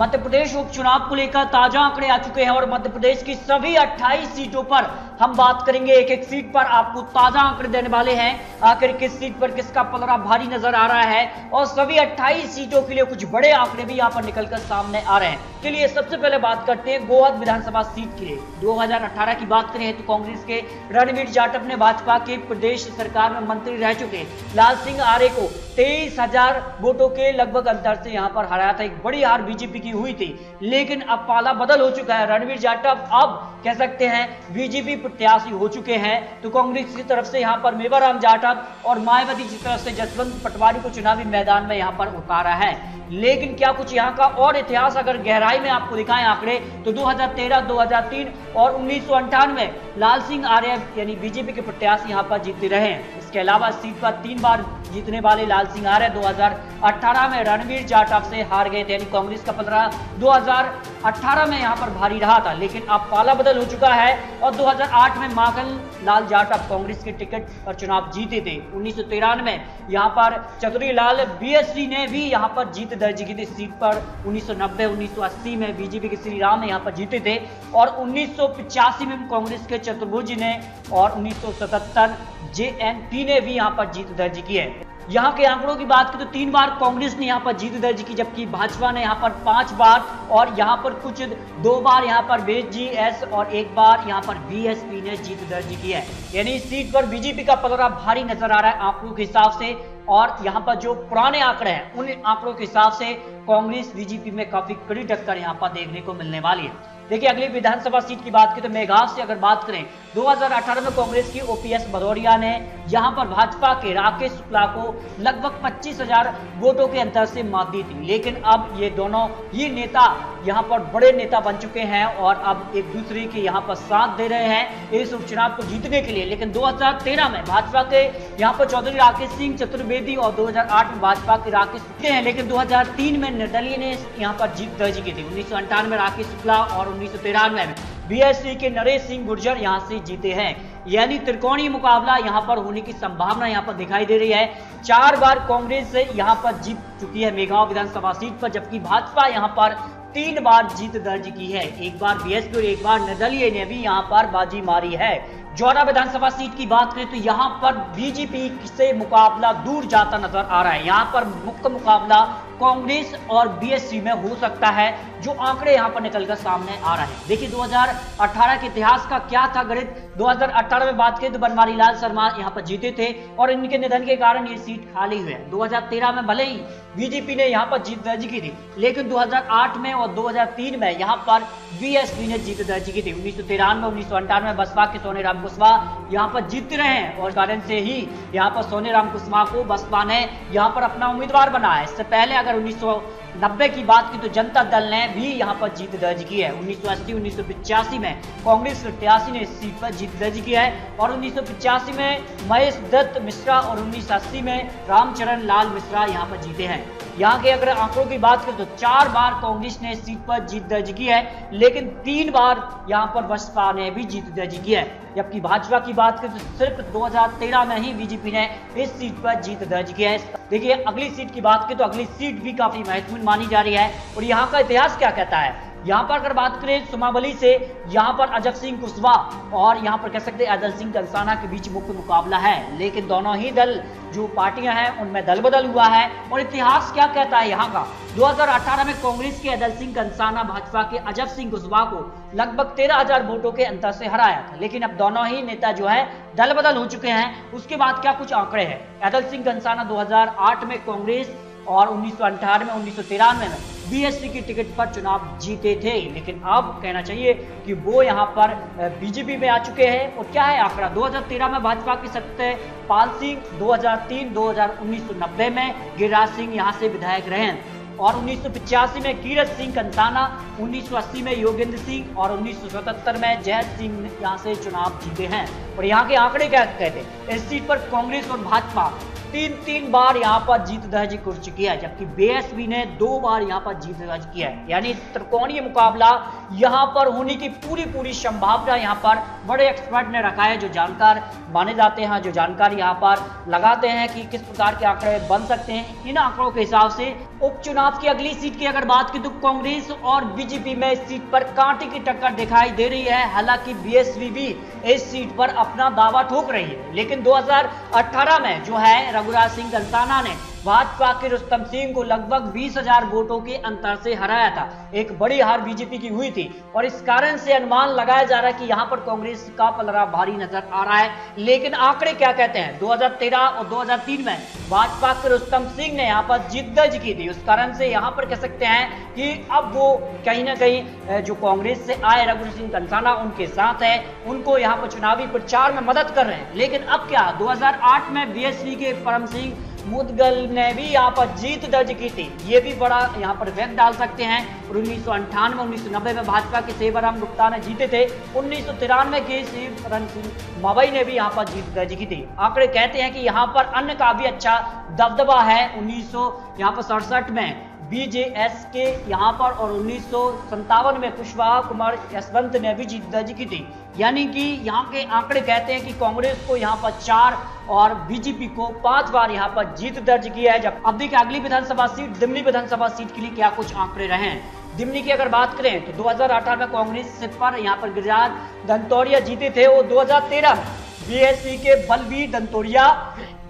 मध्य प्रदेश उपचुनाव को लेकर ताजा आंकड़े आ चुके हैं और मध्य प्रदेश की सभी 28 सीटों पर हम बात करेंगे। एक एक सीट पर आपको ताजा आंकड़े देने वाले हैं, आखिर किस सीट पर किसका पलड़ा भारी नजर आ रहा है और सभी 28 सीटों के लिए कुछ बड़े आंकड़े भी यहां पर निकलकर सामने आ रहे हैं। चलिए सबसे पहले बात करते हैं गोहद विधानसभा सीट के लिए। 2018 की बात करें तो कांग्रेस के रणवीर जाटव ने भाजपा के प्रदेश सरकार में मंत्री रह चुके लाल सिंह आर्य को 23,000 वोटों के लगभग अंतर से यहां पर हराया था। एक बड़ी हार बीजेपी की हुई थी, लेकिन अब पाला बदल हो चुका है। रणवीर जाटव अब कह सकते हैं बीजेपी प्रत्याशी हो चुके हैं, तो कांग्रेस की तरफ से यहां पर मेवाराम जाटव और मायावती की तरफ से जसवंत पटवारी को चुनावी मैदान में यहां पर उतारा है। लेकिन क्या कुछ यहां का और इतिहास अगर गहराई में आपको दिखाएं आंकड़े तो 2013, 2003 और 1998 लाल सिंह आर्य यानी बीजेपी के प्रत्याशी यहां पर जीते रहे हैं। इसके अलावा सीट पर 3 बार जीतने वाले लाल सिंह आर्य 2018 में रणवीर जाटव से हार गए थे, यानी कांग्रेस का पलड़ा 2018 में यहां पर भारी रहा था। लेकिन अब पाला बदल हो चुका है और 2008 में माखन लाल जाटव कांग्रेस के टिकट पर चुनाव जीते थे। 1993 में यहां पर चतुरी लाल बीएससी ने भी यहां पर जीत दर्ज की थी सीट पर। 1990, 1980 में बीजेपी के श्री राम यहां पर जीते थे और 1985 में कांग्रेस के चतुर्भुज ने और 1977 जेएनपी ने भी यहां पर जीत दर्ज की है। यहां के आंकड़ों की बात करें तो 3 बार कांग्रेस ने यहां पर जीत दर्ज की, जबकि भाजपा ने यहां पर 5 बार और यहां पर कुछ 2 बार यहां पर बीजीएस और 1 बार यहां पर बीएसपी ने जीत दर्ज की है। यानी इस सीट पर बीजेपी का पलड़ा भारी नजर आ रहा है आंकड़ों के हिसाब से। और यहां पर जो पुराने आंकड़े हैं उन आंकड़ों के हिसाब से कांग्रेस बीजेपी में काफी कड़ी टक्कर यहां पर देखने को मिलने वाली है। देखिए अगली विधानसभा सीट की बात करें तो मेघाव से अगर बात करें 2018 में कांग्रेस की ओपीएस भदौरिया ने यहां पर भाजपा के राकेश शुक्ला को लगभग 25,000 वोटों के अंतर से मात दी थी। लेकिन अब ये दोनों ही नेता यहां पर बड़े नेता बन चुके हैं और अब एक दूसरे के यहां पर साथ दे रहे हैं इस उपचुनाव को जीतने के लिए। लेकिन 2013 में भाजपा के यहां पर चौधरी राकेश सिंह चतुर्वेदी और 2008 में भाजपा के राकेश शुक्ला हैं, लेकिन 2003 में निर्दलीय ने यहां पर जीत दर्ज की थी। 1998 में राकेश शुक्ला और 1993 में बीएसपी के नरेश सिंह गुर्जर यहां से जीते हैं। यानी त्रिकोणीय मुकाबला यहां पर होने की संभावना यहां पर दिखाई दे रही है। 4 बार कांग्रेस से यहां पर जीत चुकी है मेघाव विधानसभा सीट पर, जबकि भाजपा यहां पर 3 बार जीत दर्ज की है। 1 बार बीएसपी और 1 बार निर्दलीय ने भी यहां पर बाजी मारी है। जौरा विधानसभा सीट की बात करें तो यहां पर बीजेपी से मुकाबला दूर जाता नजर आ रहा है। यहां पर मुख्य मुकाबला कांग्रेस और बीएसपी में हो सकता है, जो आंकड़े यहां पर निकलकर सामने आ रहे हैं। देखिए 2018 के इतिहास का क्या था गणित। 2018 में बात करें तो बनवारी लाल शर्मा यहां पर जीते थे और इनके निधन के कारण ये सीट खाली हुई है। 2013 में भले ही बीजेपी ने यहां पर जीत दर्ज की थी, लेकिन 2008 में और 2003 में यहां पर बीएसपी ने जीत दर्ज की थी। 1993 1998 में बसपा के सोनेराम कुशवाहा यहां पर जीत रहे हैं और कारण से ही यहां पर सोनेराम कुशवाहा को बसपा ने यहां पर अपना उम्मीदवार बनाया है। इससे पहले अगर 1990 की बात की तो जनता दल ने भी यहां पर जीत दर्ज की है। 1980 1985 में कांग्रेस प्रत्याशी ने इस सीट पर जीत दर्ज किया है और 1985 में महेश दत्त मिश्रा और 1980 में रामचरण लाल मिश्रा यहां पर जीते हैं। यहां के अगर आंकड़ों की बात करें तो 4 बार कांग्रेस ने इस सीट पर जीत दर्ज की है, लेकिन 3 बार यहां पर बसपा ने भी जीत दर्ज की है। जबकि भाजपा की बात करें तो सिर्फ 2013 में ही बीजेपी ने इस सीट पर जीत दर्ज किया है। देखिए अगली सीट की बात करें तो अगली सीट भी काफी महत्वपूर्ण मानी जा रही है और यहाँ का इतिहास क्या कहता है। यहाँ पर अगर बात करें सुमावली से यहाँ पर अजब सिंह कुशवाहा और यहाँ पर कह सकते हैं अदल सिंह कंसाना के बीच मुख्य मुकाबला है, लेकिन दोनों ही दल जो पार्टियां हैं उनमें दल बदल हुआ है। और इतिहास क्या कहता है यहाँ का। 2018 में कांग्रेस के अदल सिंह कंसाना भाजपा के अजब सिंह कुशवाहा को लगभग 13,000 वोटों के अंतर से हराया था, लेकिन अब दोनों ही नेता जो है दल बदल हो चुके हैं। उसके बाद क्या कुछ आंकड़े हैं। अदल सिंह कंसाना 2008 में कांग्रेस और 1998 में 1993 में बीएसपी की टिकट पर चुनाव जीते थे, लेकिन अब कहना चाहिए कि वो यहां पर बीजेपी में आ चुके हैं। और क्या है आंकड़ा। 2013 में भाजपा के सत्यपाल सिंह, 2003 2000 1990 में गिरिराज सिंह यहां से विधायक रहे हैं और 1985 में कीरत सिंह कंसाना, 1980 में योगेंद्र सिंह और 1977 में जयत सिंह यहां से चुनाव जीते हैं। और यहाँ के आंकड़े क्या कहते हैं। इस सीट पर कांग्रेस और भाजपा तीन बार यहाँ पर जीत दर्ज कर चुकी है, जबकि बीएसपी ने 2 बार यहाँ पर जीत दर्ज किया है। यानी त्रिकोणीय मुकाबला यहाँ पर होने की पूरी संभावना यहाँ पर बड़े एक्सपर्ट ने रखा है, जो जानकार माने जाते हैं, जो जानकारी यहाँ पर लगाते हैं कि किस प्रकार के आंकड़े बन सकते हैं। इन आंकड़ों के हिसाब से उपचुनाव की अगली सीट की अगर बात की तो कांग्रेस और बीजेपी में इस सीट पर कांटे की टक्कर दिखाई दे रही है। हालांकि बीएसपी भी इस सीट पर अपना दावा ठोक रही है, लेकिन 2018 में जो है रघुराज सिंह कंसाना ने भाजपा के रुस्तम सिंह को लगभग 20,000 वोटों के अंतर से हराया था। एक बड़ी हार बीजेपी की हुई थी और इस कारण से अनुमान लगाया जा रहा है कि यहां पर कांग्रेस का पलड़ा भारी नजर आ रहा है। लेकिन आंकड़े क्या कहते हैं, 2013 और 2003 में भाजपा के रुस्तम सिंह ने यहां पर जीत दर्ज की थी। उस कारण से यहां पर कह सकते हैं कि अब वो कहीं ना कहीं जो कांग्रेस से आए रघुराज सिंह कंसाना उनके साथ है, उनको यहाँ पर चुनावी प्रचार में मदद कर रहे हैं। लेकिन अब क्या, 2008 में बीएसपी के परम सिंह मुदगल ने भी यहाँ पर जीत दर्ज की थी, ये भी बड़ा यहाँ पर इफेक्ट डाल सकते हैं। और 1998 1990 में भाजपा के सेवाराम गुप्ता ने जीते थे। 1993 के शिवरन सिंह मवई ने भी यहाँ पर जीत दर्ज की थी। आंकड़े कहते हैं कि यहाँ पर अन्य का भी अच्छा दबदबा है। 1967 में बीजेएस के यहाँ पर और 1957 में कुशवाहा कुमार यशवंत ने भी जीत दर्ज की थी। यानी कि यहाँ के आंकड़े कहते हैं कि कांग्रेस को यहाँ पर 4 और बीजेपी को 5 बार यहाँ पर जीत दर्ज किया है। जब अब देखिए अगली विधानसभा सीट दिमनी विधानसभा सीट के लिए क्या कुछ आंकड़े रहे हैं। दिमनी की अगर बात करें तो 2018 में कांग्रेस सीट पर यहाँ पर गिरिराज दंतोरिया जीते थे और 2013 में बीएसपी के बलबीर दंतोरिया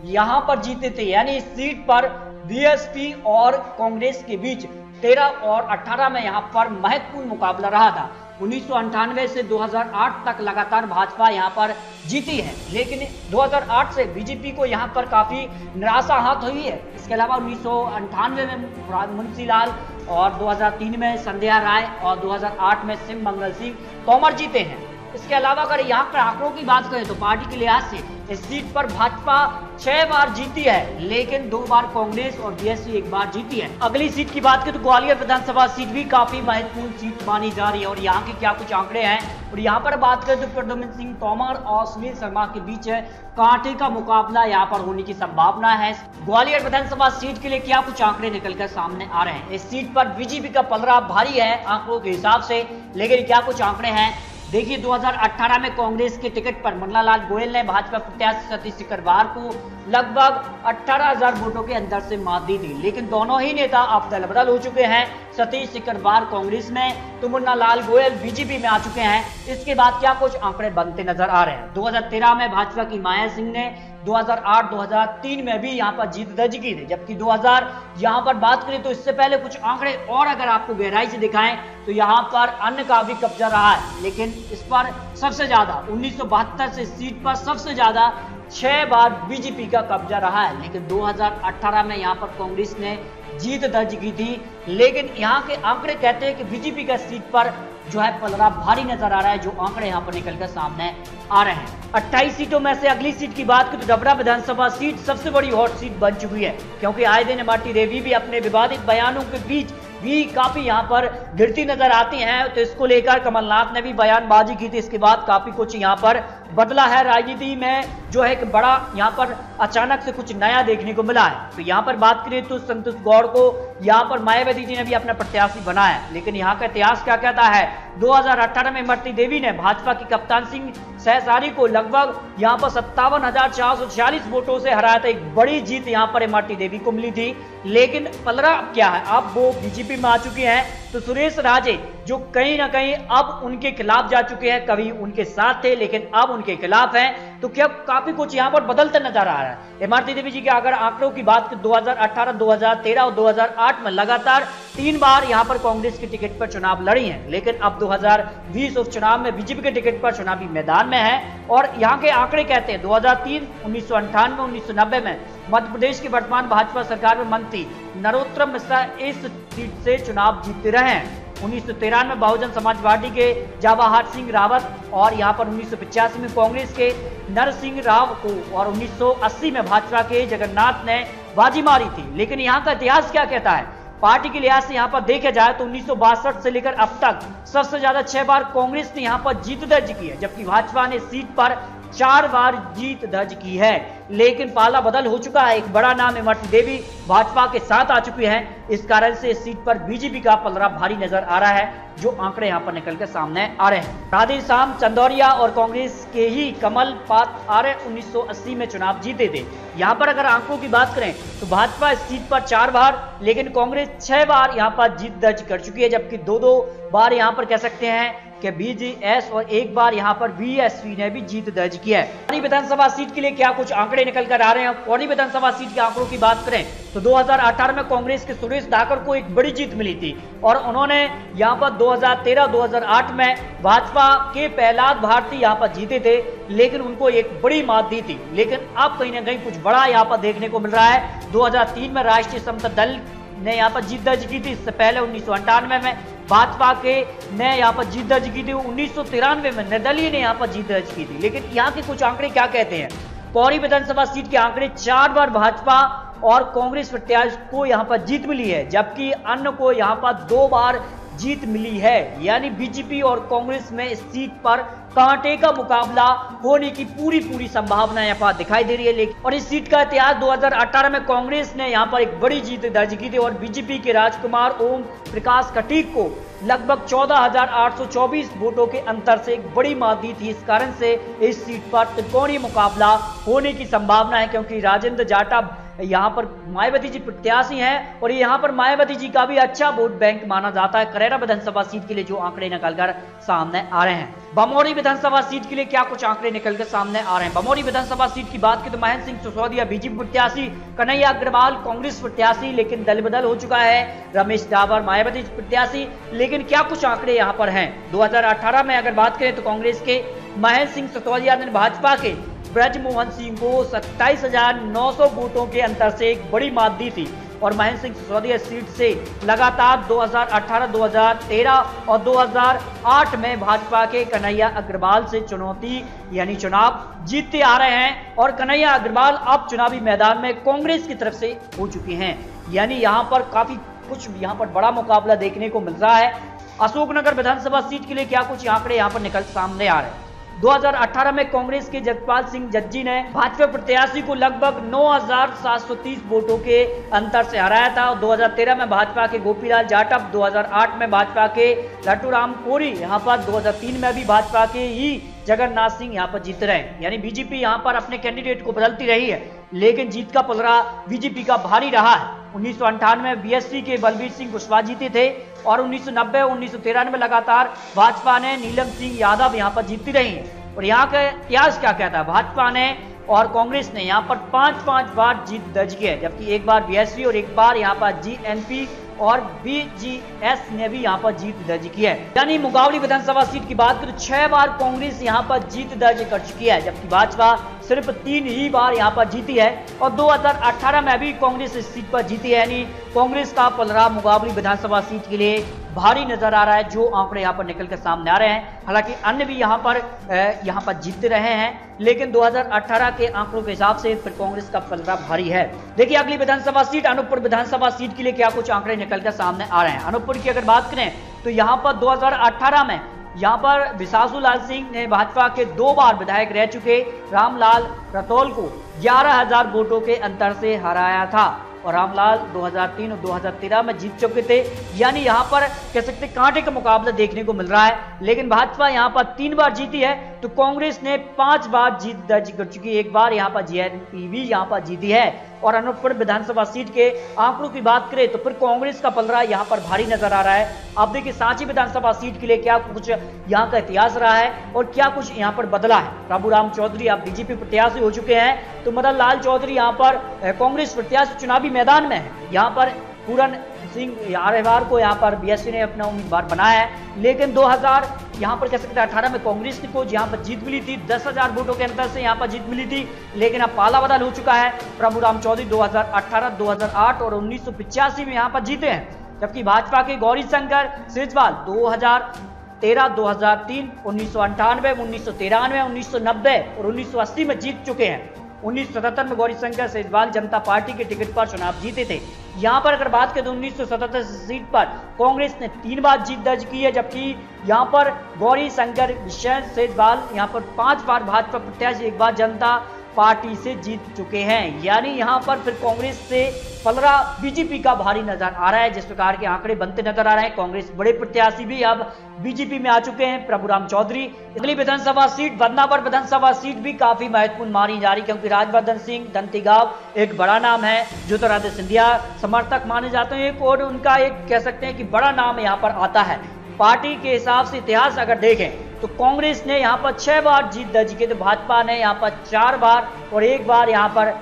यहाँ पर जीते थे। यानी इस सीट पर बीएसपी और कांग्रेस के बीच 13 और 18 में यहाँ पर महत्वपूर्ण मुकाबला रहा था। 1998 से 2008 तक लगातार भाजपा यहाँ पर जीती है, लेकिन 2008 से बीजेपी को यहाँ पर काफी निराशा हाथ हुई है। इसके अलावा 1998 में मुंशीलाल और 2003 में संध्या राय और 2008 में सिंह मंगल सिंह तोमर जीते हैं। इसके अलावा अगर यहाँ पर आंकड़ों की बात करें तो पार्टी के लिहाज से इस सीट पर भाजपा 6 बार जीती है, लेकिन 2 बार कांग्रेस और बीएसपी 1 बार जीती है। अगली सीट की बात करें तो ग्वालियर विधानसभा सीट भी काफी महत्वपूर्ण सीट मानी जा रही है और यहाँ के क्या कुछ आंकड़े हैं। और यहाँ पर बात करें तो प्रद्युम्न सिंह तोमर और सुनील शर्मा के बीच कांटे का मुकाबला यहाँ पर होने की संभावना है। ग्वालियर विधानसभा सीट के लिए क्या कुछ आंकड़े निकलकर सामने आ रहे हैं। इस सीट पर बीजेपी का पलड़ा भारी है आंकड़ों के हिसाब से, लेकिन क्या कुछ आंकड़े हैं देखिए। 2018 में कांग्रेस के टिकट पर मन्नालाल गोयल ने भाजपा प्रत्याशी सतीश सिकरवार को लगभग 18,000 वोटों के अंतर से मात दी थी, लेकिन दोनों ही नेता अब दल बदल हो चुके हैं। सतीश सिकरवार कांग्रेस में तो मन्नालाल गोयल बीजेपी में आ चुके हैं। इसके बाद क्या कुछ आंकड़े बनते नजर आ रहे हैं। 2013 में भाजपा की माया सिंह ने 2008-2003 में भी यहाँ पर जीत दर्ज की थी, जबकि 2000 यहाँ पर बात करें तो इससे पहले कुछ आंकड़े और अगर आपको गहराई से दिखाएं तो यहाँ पर अन्य का भी कब्जा रहा है, लेकिन इस पर सबसे ज्यादा 1972 से सीट पर सबसे ज्यादा 6 बार बीजेपी का कब्जा रहा है। लेकिन 2018 में यहाँ पर कांग्रेस ने जीत दर्ज की थी, लेकिन यहाँ के आंकड़े कहते हैं कि बीजेपी का सीट पर जो है पलड़ा भारी नजर आ रहा है, जो आंकड़े यहाँ पर निकलकर सामने आ रहे हैं। 28 सीटों में से अगली सीट की बात करें तो डबरा विधानसभा सीट सबसे बड़ी हॉट सीट बन चुकी है, क्योंकि आए दिन इमरती देवी भी अपने विवादित बयानों के बीच भी काफी यहाँ पर गिरती नजर आती हैं। तो इसको लेकर कमलनाथ ने भी बयानबाजी की थी। इसके बाद काफी कुछ यहाँ पर बदला है राजनीति में, जो है कि बड़ा यहाँ पर अचानक से कुछ नया देखने को मिला है। तो यहाँ पर बात करें तो संतोष गौड़ को यहाँ पर मायावती जी ने भी अपना प्रत्याशी बनाया, लेकिन यहाँ का इतिहास क्या कहता है। 2018 में इमरती देवी ने भाजपा की कप्तान सिंह सहसारी को लगभग यहाँ पर 57,446 वोटों से हराया था। एक बड़ी जीत यहाँ पर इमरती देवी को मिली थी, लेकिन पलड़ा क्या है, अब वो बीजेपी में आ चुकी हैं। तो सुरेश राजे जो कहीं ना कहीं अब उनके खिलाफ जा चुके हैं, कभी उनके साथ थे लेकिन अब उनके खिलाफ हैं। तो क्या काफी कुछ यहाँ पर बदलते नजर आ रहा है। इमरती देवी जी के अगर आंकड़ों की बात करें 2018, 2013 और 2008 में लगातार 3 बार यहाँ पर कांग्रेस के टिकट पर चुनाव लड़ी हैं, लेकिन अब 2020 उपचुनाव में बीजेपी के टिकट पर चुनावी मैदान में है। और यहाँ के आंकड़े कहते हैं 2003, 1998, 1990 में मध्य प्रदेश की वर्तमान भाजपा सरकार में मंत्री नरोत्तम मिश्रा इस सीट से चुनाव जीतते रहे हैं। 1993 में बहुजन समाज पार्टी के जवाहर सिंह रावत और यहाँ पर 1985 में कांग्रेस के नरसिंह राव को और 1980 में भाजपा के जगन्नाथ ने बाजी मारी थी। लेकिन यहाँ का इतिहास क्या कहता है। पार्टी के लिहाज से यहाँ पर देखा जाए तो 1962 से लेकर अब तक सबसे ज्यादा 6 बार कांग्रेस ने यहाँ पर जीत दर्ज की है, जबकि भाजपा ने सीट पर 4 बार जीत दर्ज की है। लेकिन पाला बदल हो चुका है, एक बड़ा नाम इमरती देवी भाजपा के साथ आ चुकी हैं। इस कारण से इस सीट पर बीजेपी का पलड़ा भारी नजर आ रहा है, जो आंकड़े यहां पर निकलकर सामने आ रहे हैं। राधेश्याम चंदौरिया और कांग्रेस के ही कमल पात आर्य 1980 में चुनाव जीते थे। यहां पर अगर आंकड़ों की बात करें तो भाजपा इस सीट पर 4 बार, लेकिन कांग्रेस 6 बार यहां पर जीत दर्ज कर चुकी है, जबकि 2-2 बार यहां पर कह सकते हैं कि बीजेएस और 1 बार यहां पर बीएसपी ने भी जीत दर्ज किया है। पौड़ी विधानसभा सीट के लिए क्या कुछ आंकड़े निकल कर आ रहे हैं। पौड़ी विधानसभा सीट के आंकड़ों की बात करें तो 2018 में कांग्रेस के सुरेश धाकर को एक बड़ी जीत मिली थी और उन्होंने यहां पर 2013-2008 में भाजपा के प्रहलाद भारती यहां पर जीते थे, लेकिन उनको एक बड़ी मात दी थी। लेकिन अब कहीं ना कहीं कुछ बड़ा यहां पर देखने को मिल रहा है। 2003 में राष्ट्रीय समता दल ने यहां पर जीत दर्ज की थी। इससे पहले 1998 में भाजपा के ने यहां पर जीत दर्ज की थी। 1993 में निर्दलीय ने यहां पर जीत दर्ज की थी। लेकिन यहां के कुछ आंकड़े क्या कहते हैं। पौड़ी विधानसभा सीट के आंकड़े 4 बार भाजपा और कांग्रेस प्रत्याशी को यहां पर जीत मिली है, जबकि अन्य को यहां पर 2 बार जीत मिली है। यानी बीजेपी और कांग्रेस में इस सीट पर कांटे का मुकाबला होने की पूरी संभावना यहाँ पर दिखाई दे रही है। लेकिन और इस सीट का इतिहास 2018 में कांग्रेस ने यहाँ पर एक बड़ी जीत दर्ज की थी और बीजेपी के राजकुमार ओम प्रकाश खटीक को लगभग 14,824 वोटों के अंतर से एक बड़ी मात दी थी। इस कारण से इस सीट पर त्रिकोणीय मुकाबला होने की संभावना है, क्योंकि राजेंद्र जाटव यहाँ पर मायावती जी प्रत्याशी हैं और यहाँ पर मायावती जी का भी अच्छा वोट बैंक माना जाता है। करेरा विधानसभा सीट के लिए जो आंकड़े निकलकर सामने आ रहे हैं। बमोरी विधानसभा सीट के लिए क्या कुछ आंकड़े निकलकर सामने आ रहे हैं। बमोरी विधानसभा सीट की बात की तो महेंद्र सिंह सिसोदिया बीजेपी प्रत्याशी, कन्हैया अग्रवाल कांग्रेस प्रत्याशी, लेकिन दल बदल हो चुका है। रमेश डाबर मायावती प्रत्याशी, लेकिन क्या कुछ आंकड़े यहाँ पर हैं। 2018 में अगर बात करें तो कांग्रेस के महेंद्र सिंह सिसोदिया ने भाजपा के ब्रजमोहन सिंह को 27,900 वोटों के अंतर से एक बड़ी मात दी थी और महेंद्र सिंह सिसोदिया सीट से लगातार 2018, 2013 और 2008 में भाजपा के कन्हैया अग्रवाल से चुनौती यानी चुनाव जीतते आ रहे हैं और कन्हैया अग्रवाल अब चुनावी मैदान में कांग्रेस की तरफ से हो चुके हैं। यानी यहां पर काफी कुछ यहां पर बड़ा मुकाबला देखने को मिल रहा है। अशोकनगर विधानसभा सीट के लिए क्या कुछ आंकड़े यहां पर निकल सामने आ रहे हैं। 2018 में कांग्रेस के जगपाल सिंह जज्जी ने भाजपा प्रत्याशी को लगभग 9,730 वोटों के अंतर से हराया था। 2013 में भाजपा के गोपीलाल जाटव, 2008 में भाजपा के लट्टूराम कोरी, यहाँ पर 2003 में भी भाजपा के ही जगन्नाथ सिंह यहाँ पर जीत रहे हैं। यानी बीजेपी यहाँ पर अपने कैंडिडेट को बदलती रही है, लेकिन जीत का पलड़ा बीजेपी का भारी रहा है। 1998 में बीएसपी के बलबीर सिंह कुशवाहा जीते थे और 1990 1993 में लगातार भाजपा ने नीलम सिंह यादव यहाँ पर जीतती रही है। और यहाँ का इतिहास क्या कहता है, भाजपा ने और कांग्रेस ने यहाँ पर 5-5 बार जीत दर्ज की है, जबकि 1 बार बीएसपी और 1 बार यहाँ पर जीएनपी और बीजीएस ने भी यहाँ पर जीत दर्ज की है। यानी मुगावली विधानसभा सीट की बात करें 6 बार कांग्रेस यहाँ पर जीत दर्ज कर चुकी है, जबकि भाजपा सिर्फ 3 ही बार यहाँ पर जीती है और 2018 में भी कांग्रेस इस सीट पर जीती है। यानी कांग्रेस का पलड़ा मुगावली विधानसभा सीट के लिए भारी नजर आ रहा है, जो आंकड़े यहाँ पर निकलकर सामने आ रहे हैं। हालांकि अन्य भी यहाँ पर जीतते रहे हैं, लेकिन 2018 के आंकड़ों के हिसाब से फिर कांग्रेस का पलड़ा भारी है। देखिए अगली विधानसभा सीट अनूपपुर विधानसभा सीट के लिए क्या कुछ आंकड़े निकलकर सामने आ रहे हैं। अनूपपुर की अगर बात करें तो यहाँ पर 2018 में यहाँ पर विशासु लाल सिंह ने भाजपा के 2 बार विधायक रह चुके रामलाल रतौल को 11,000 वोटों के अंतर से हराया था और रामलाल 2003 और 2013 में जीत चुके थे। यानी यहाँ पर कह सकते कांटे का मुकाबला देखने को मिल रहा है, लेकिन भाजपा यहाँ पर 3 बार जीती है तो कांग्रेस ने 5 बार जीत दर्ज कर चुकी है। 1 बार यहाँ पर जीएनपी भी यहाँ पर जीती है। और अनूपपुर विधानसभा सीट के आंकड़ों की बात करें तो फिर कांग्रेस का पलड़ा यहाँ पर भारी नजर आ रहा है। अब देखिए सांची विधानसभा सीट के लिए क्या कुछ यहाँ का इतिहास रहा है और क्या कुछ यहाँ पर बदला है। प्रभुराम चौधरी आप बीजेपी प्रत्याशी हो चुके हैं, तो मदन लाल चौधरी यहाँ पर कांग्रेस प्रत्याशी चुनावी मैदान में है। यहाँ पर पूरन सिंह आर्यवार को यहाँ पर बीएसपी ने अपना उम्मीदवार बनाया है, लेकिन 2000 यहाँ पर कह सकते हैं 18 में कांग्रेस को यहाँ पर जीत मिली थी, 10,000 वोटों के अंतर से यहाँ पर जीत मिली थी, लेकिन अब पाला बदल हो चुका है। प्रभुराम चौधरी 2018, 2008 और 1985 में यहाँ पर जीते हैं, जबकि भाजपा के गौरी शंकर सिरजवाल 2013, 2003, 1998, 1993, 1990 और 1980 में जीत चुके हैं। 1977 में गौरीशंकर सेजवाल जनता पार्टी के टिकट पर चुनाव जीते थे। यहाँ पर अगर बात करें तो 1977 सीट पर कांग्रेस ने 3 बार जीत दर्ज की है, जबकि यहाँ पर गौरीशंकर सेजवाल यहाँ पर 5 बार भाजपा प्रत्याशी, 1 बार जनता पार्टी से जीत चुके हैं। यानी यहाँ पर फिर कांग्रेस से पलड़ा बीजेपी का भारी नजर आ रहा है। जिस प्रकार के आंकड़े बनते नजर आ रहे हैं, कांग्रेस बड़े प्रत्याशी भी अब बीजेपी में आ चुके हैं। प्रभुराम चौधरी अगली विधानसभा सीट बदनावर विधानसभा सीट भी काफी महत्वपूर्ण मानी जा रही, क्योंकि राजवर्धन सिंह दंतीगांव एक बड़ा नाम है, ज्योतिरादित्य सिंधिया समर्थक माने जाते हैं और उनका एक कह सकते हैं कि बड़ा नाम यहाँ पर आता है। पार्टी के हिसाब से इतिहास अगर देखें तो कांग्रेस ने यहाँ पर 6 बार जीत दर्ज की, तो भाजपा ने यहाँ पर 4 बार और 1 बार यहाँ पर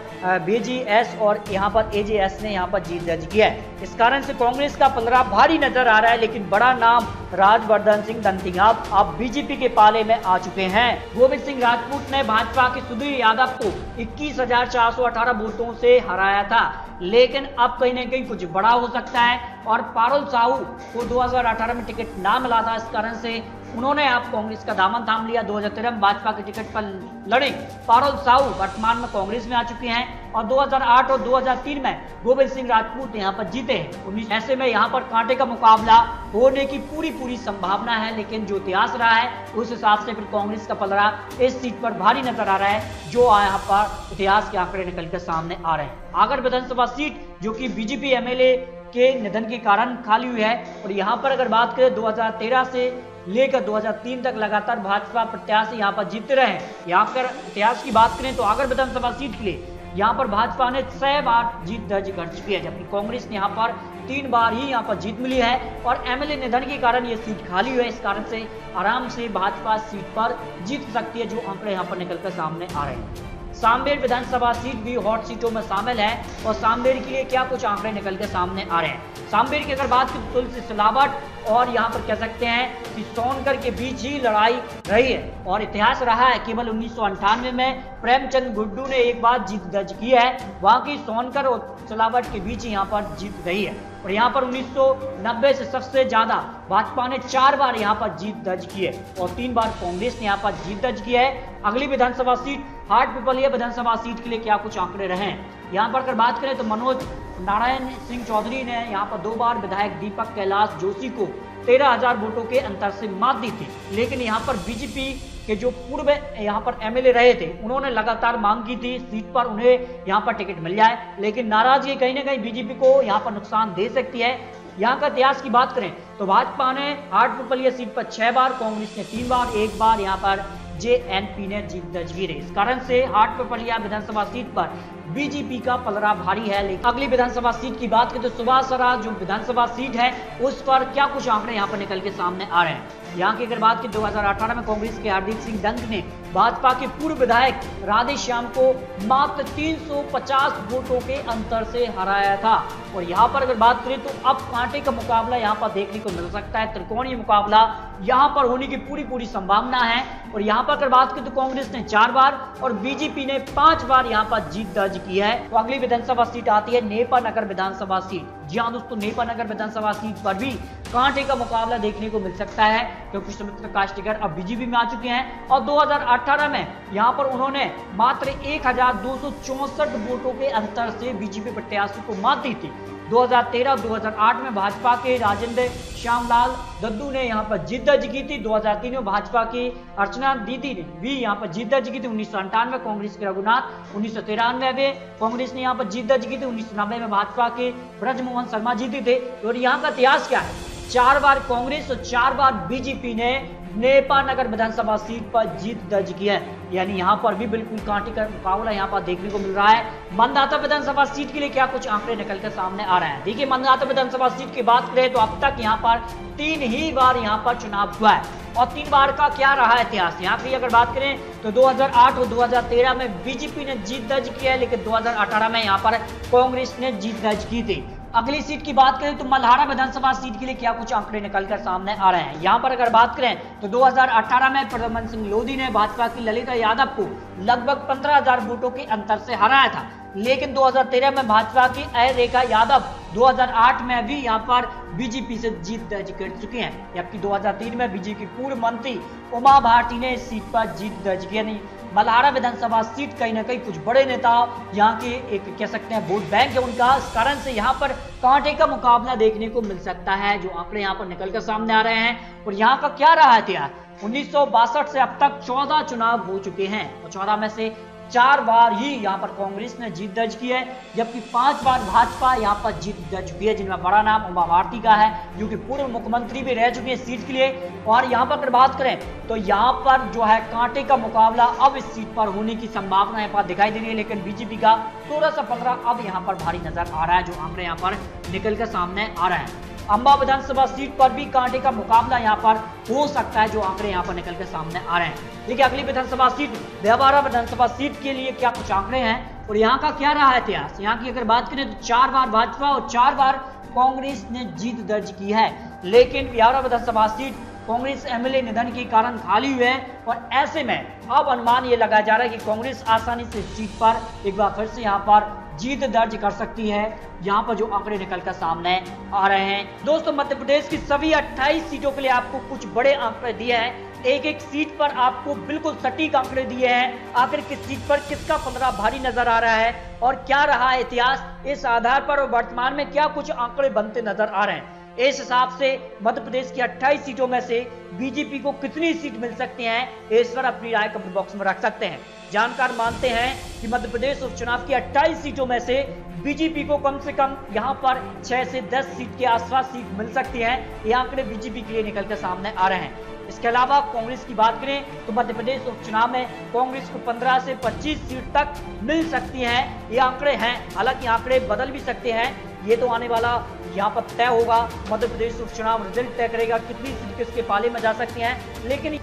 बीजीएस और यहाँ पर एजेएस ने यहाँ पर जीत दर्ज किया है। इस कारण से कांग्रेस का पलड़ा भारी नजर आ रहा है, लेकिन बड़ा नाम राजवर्धन सिंह दंतीगांव अब बीजेपी के पाले में आ चुके हैं। गोविंद सिंह राजपूत ने भाजपा के सुधीर यादव को 21,418 वोटों से हराया था, लेकिन अब कहीं ना कहीं कुछ बड़ा हो सकता है। और पारुल साहू को 2018 में टिकट ना मिला था, इस कारण से उन्होंने अब कांग्रेस का दामन थाम लिया। 2013 में भाजपा के टिकट पर लड़े पारुल साहू वर्तमान में कांग्रेस में आ चुके हैं और 2008 और 2003 में गोविंद सिंह राजपूत यहाँ पर जीते हैं। ऐसे में यहाँ पर कांटे का मुकाबला होने की पूरी संभावना है, लेकिन जो इतिहास रहा है उस हिसाब से फिर कांग्रेस का पलड़ा इस सीट पर भारी नजर आ रहा है, जो यहाँ पर इतिहास के आंकड़े निकलकर सामने आ रहे हैं। आगर विधानसभा सीट जो कि बीजेपी एमएलए के निधन के कारण खाली हुई है, और यहाँ पर अगर बात करें 2013 से लेकर 2003 तक लगातार भाजपा प्रत्याशी यहाँ पर जीतते रहे। यहाँ पर इतिहास की बात करें तो आगर विधानसभा सीट के लिए यहाँ पर भाजपा ने 6 बार जीत दर्ज कर चुकी है, जबकि कांग्रेस ने यहाँ पर 3 बार ही यहाँ पर जीत मिली है और एमएलए निधन के कारण ये सीट खाली हुई है। इस कारण से आराम से भाजपा सीट पर जीत सकती है, जो आंकड़े यहाँ पर निकलकर सामने आ रहे हैं। सांबेर विधानसभा सीट भी हॉट सीटों में शामिल है और सांबेर के लिए क्या कुछ आंकड़े निकल के सामने आ रहे हैं। सांबेर की अगर बात करें तो तुलसी सिलावट और यहाँ पर कह सकते हैं कि सोनकर के बीच ही लड़ाई रही है और इतिहास रहा है। केवल 1998 में प्रेमचंद गुड्डू ने 1 बार जीत दर्ज की है, वहां की सोनकर और सिलावट के बीच ही यहाँ पर जीत रही है। और यहाँ पर 1990 से सबसे ज्यादा भाजपा ने 4 बार यहाँ पर जीत दर्ज की है और 3 बार कांग्रेस ने यहाँ पर जीत दर्ज की है। अगली विधानसभा सीट हाटपिपलिया विधानसभा सीट के लिए क्या कुछ आंकड़े रहे हैं। यहाँ पर अगर बात करें तो मनोज नारायण सिंह चौधरी ने यहाँ पर 2 बार विधायक दीपक कैलाश जोशी को 13,000 वोटों के अंतर से मात दी थी, लेकिन यहाँ पर बीजेपी के जो पूर्व यहाँ पर एमएलए रहे थे उन्होंने लगातार मांग की थी सीट पर उन्हें यहाँ पर टिकट मिल जाए, लेकिन नाराजगी कहीं ना कहीं बीजेपी को यहाँ पर नुकसान दे सकती है। यहाँ का इतिहास की बात करें तो भाजपा ने हाटपिपलिया सीट पर 6 बार, कांग्रेस ने 3 बार, 1 बार यहाँ पर जेएनपी ने जीत दर्ज की है। इस कारण से हाटपिपलिया विधानसभा सीट पर बीजेपी का पलड़ा भारी है। लेकिन अगली विधानसभा सीट की बात करें तो सुभासरा जो विधानसभा सीट है उस पर क्या कुछ आंकड़े यहाँ पर निकल के सामने आ रहे हैं। यहाँ की अगर बात की 2018 में कांग्रेस के हार्दिक सिंह डंग ने भाजपा के पूर्व विधायक राधे श्याम को मात्र 350 वोटों के अंतर से हराया था। और यहाँ पर अगर बात करें तो अब कांटे का मुकाबला यहाँ पर देखने को मिल सकता है, त्रिकोणीय मुकाबला यहाँ पर होने की पूरी संभावना है। और यहाँ पर अगर बात करें तो कांग्रेस ने 4 बार और बीजेपी ने 5 बार यहाँ पर जीत दर्ज की है। तो अगली विधानसभा सीट आती है नेपा नगर विधानसभा सीट। जी हाँ दोस्तों, नेपा नगर विधानसभा सीट पर भी कांटे का मुकाबला देखने को मिल सकता है, क्योंकि सुमित्रा काष्टिकर अब बीजेपी में आ चुके हैं और 2018 में यहाँ पर उन्होंने मात्र 1,264 वोटों के अंतर से बीजेपी प्रत्याशी को मात दी थी। 2013 और 2008 में भाजपा के राजेंद्र श्यामलाल दद्दू ने यहाँ पर जीत दर्ज की थी। 2003 में भाजपा की अर्चना दीदी ने भी यहाँ पर जीत दर्ज की थी। 1998 में कांग्रेस के रघुनाथ, 1993 में कांग्रेस ने यहाँ पर जीत दर्ज की थी। 1990 में भाजपा के ब्रजमोहन शर्मा जीते थे। और यहाँ का इतिहास क्या है, 4 बार कांग्रेस और 4 बार बीजेपी ने नेपा नगर विधानसभा सीट पर जीत दर्ज की है। यानी यहाँ पर भी बिल्कुल कांटे का मुकाबला यहाँ पर देखने को मिल रहा है। मंदाता विधानसभा सीट के लिए क्या कुछ आंकड़े निकलकर सामने आ रहे हैं। देखिए, मंदाता विधानसभा सीट की बात करें तो अब तक यहाँ पर 3 ही बार यहाँ पर चुनाव हुआ है और 3 बार का क्या रहा है इतिहास। यहाँ की अगर बात करें तो 2008 और 2013 में बीजेपी ने जीत दर्ज की है, लेकिन 2018 में यहाँ पर कांग्रेस ने जीत दर्ज की थी। अगली सीट की बात करें तो मल्हारा विधानसभा सीट के लिए क्या कुछ आंकड़े निकलकर सामने आ रहे हैं। यहाँ पर अगर बात करें तो 2018 में प्रद्युम्न सिंह लोधी ने भाजपा की ललिता यादव को लगभग 15,000 वोटों के अंतर से हराया था, लेकिन 2013 में भाजपा की रेखा यादव 2008 में भी यहाँ पर बीजेपी से जीत दर्ज कर चुकी हैं, जबकि 2003 में बीजेपी की पूर्व मंत्री उमा भारती ने इस सीट पर जीत दर्ज की। मल्हारा विधानसभा सीट कहीं ना कहीं कुछ बड़े नेता यहाँ के एक कह सकते हैं वोट बैंक है उनका, इस कारण से यहाँ पर कांटे का मुकाबला देखने को मिल सकता है, जो आंकड़े यहाँ पर निकलकर सामने आ रहे हैं। और यहाँ का क्या रहा इतिहास, 1962 से अब तक 14 चुनाव हो चुके हैं और 14 में से 4 बार ही यहाँ पर कांग्रेस ने जीत दर्ज की है, जबकि 5 बार भाजपा यहाँ पर जीत दर्ज की है, जिनमें बड़ा नाम उमा भारती का है, जो कि पूर्व मुख्यमंत्री भी रह चुके हैं सीट के लिए। और यहाँ पर अगर बात करें तो यहाँ पर जो है कांटे का मुकाबला अब इस सीट पर होने की संभावना यहाँ पर दिखाई दे रही है, लेकिन बीजेपी का 16 से 15 अब यहाँ पर भारी नजर आ रहा है, जो आंकड़े यहाँ पर निकल कर सामने आ रहे हैं। अंबा विधानसभा सीट पर भी कांटे का मुकाबला यहाँ पर हो सकता है, जो आंकड़े यहाँ पर निकल के सामने आ रहे हैं। देखिए अगली विधानसभा सीट ब्यावरा विधानसभा सीट के लिए क्या कुछ आंकड़े हैं और यहाँ का क्या रहा है इतिहास। यहाँ की अगर बात करें तो 4 बार भाजपा और 4 बार कांग्रेस ने जीत दर्ज की है, लेकिन ब्यावरा विधानसभा सीट कांग्रेस एमएलए निधन के कारण खाली हुए हैं और ऐसे में अब अनुमान ये लगाया जा रहा है कि कांग्रेस आसानी से सीट पर एक बार फिर से यहाँ पर जीत दर्ज कर सकती है, यहाँ पर जो आंकड़े निकलकर सामने आ रहे हैं। दोस्तों मध्य प्रदेश की सभी 28 सीटों के लिए आपको कुछ बड़े आंकड़े दिए हैं, एक एक सीट पर आपको बिल्कुल सटीक आंकड़े दिए हैं, आखिर किस सीट पर किसका पलड़ा भारी नजर आ रहा है और क्या रहा है इतिहास, इस आधार पर और वर्तमान में क्या कुछ आंकड़े बनते नजर आ रहे हैं। इस हिसाब से मध्य प्रदेश की 28 सीटों में से बीजेपी को कितनी सीट मिल सकती हैं, इस पर अपनी राय कमेंट बॉक्स में रख सकते हैं। जानकार मानते हैं कि मध्य प्रदेश उपचुनाव की 28 सीटों में से बीजेपी को कम से कम यहां पर 6 से 10 सीट के आसपास सीट मिल सकती है, ये आंकड़े बीजेपी के लिए निकलकर सामने आ रहे हैं। इसके अलावा कांग्रेस की बात करें तो मध्य प्रदेश उपचुनाव में कांग्रेस को 15 से 25 सीट तक मिल सकती हैं, ये आंकड़े हैं। हालांकि आंकड़े बदल भी सकते हैं, ये तो आने वाला यहाँ पर तय होगा, मध्य प्रदेश उपचुनाव रिजल्ट तय करेगा कितनी सीट किसके पाले में जा सकती हैं, लेकिन